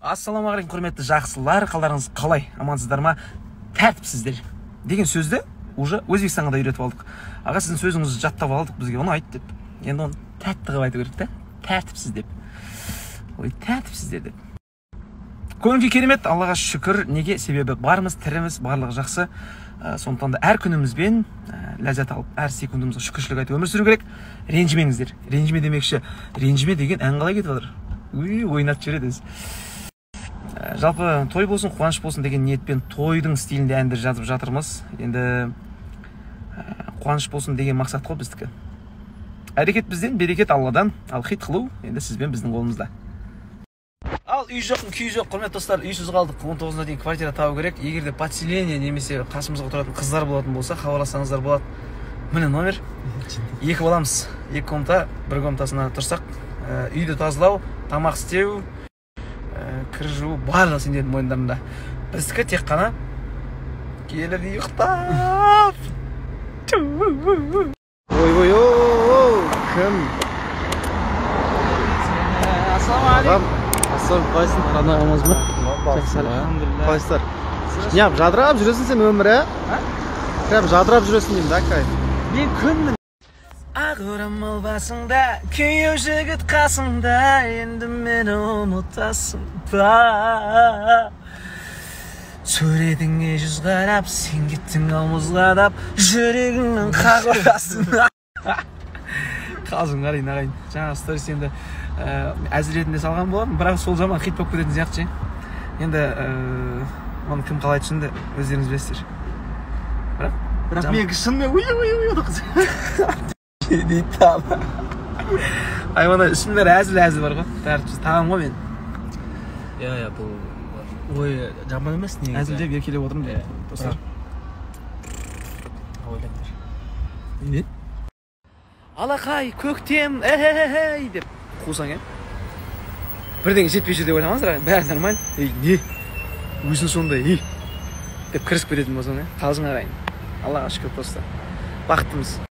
Ассалаумағалейкум құрметті жақсылар, қалдарыңыз қалай? Амансыздар ма? Тәртіпсіздер деген сөзді уже Өзбекстанға да үйретіп алдық. Аға, сіздің сөзіңізді жаттап алдық, бізге оны айт деп. Енді оны тәтті қылып айту керек та? Тәртіпсіз деп. Ой, тәртіпсіздер деп. Көңіл-күй керемет, Аллаға шүкір. Неге? Себебі барымыз, тіріміз, барлығы жақсы. Сондықтан да әр күнімізбен ләззат алып, әр секундымызға шүкіршілік айтып өмір сүру керек. Ренжімеңіздер. Ренжіме демекші, ренжіме деген ән қалай кетіп жатыр? Ойнатып жібереді өзі. Жалпы той болсын, қуаныш болсын деген ниетпен тойдың стилінде әндер жазып жатырмыз. Енді қуаныш болсын деген мақсат қой біздікі. Әрекет бізден, берекет Алладан, ал хит қылу енді сізбен біздің қолымызда. Ал үй жоқтың күй жоқ, құрметті достар, үйсіз қалдық. 19-на дейін квартира табу керек. Егер де подселение немесе қасымызға тұратын қыздар болатын болса, хабарлассаңыздар болады. Міне номер. Екі боламыз. Екі комната, бір комнатасына тұрсақ, үйді тазалау, тамақ істеу, кір жуу барлығы сендердің мойындарында. Біздікі тек қана келіп ұйықтап. Ой, кім? Ассалаумағалейкум. Ассалам, қайсың? Қанағымыз ба? Қайсыздар? Неғып, жадырап жүресің сен өмірі? Қайып, жадырап жүресің деймін, да, Кай? Мен күнмін. Ақ орамал басыңда, күйеу жігіт қасыңда, енді мені ұмытасың ба? Суретіңе жүз қарап, сен кеттің ауызғадап, жүрегіңнің қақ ұрасың. Қалжың қарайын ағайын. Жаңағы сторис енді әзір ретінде салған болатын, бірақ сол жаман хит болып кететін сияқты ше. Енді оны кім қалай түсінді, өздеріңіз білесіздер. Бірақ мен шынымен ұй қыз. Дейді тағы. Айвана ішімдер әзіл бар ғой. Тәртіпсіз тағам ғой мен. Я, бұл ой жаман емес негізі. Әзілдеп еркелеп отырмын дейді достар. Ойлаңдар. Не? Алақай, көктем, әй деп қусаң, бірдеңе жетпейші деп ойламаңыздар, бәрі нормаль. Не? Өзің сондай, деп кірісіп кететін болсаң, қалжың ағайын. Аллаға шүкір достар. Бақыттымыз.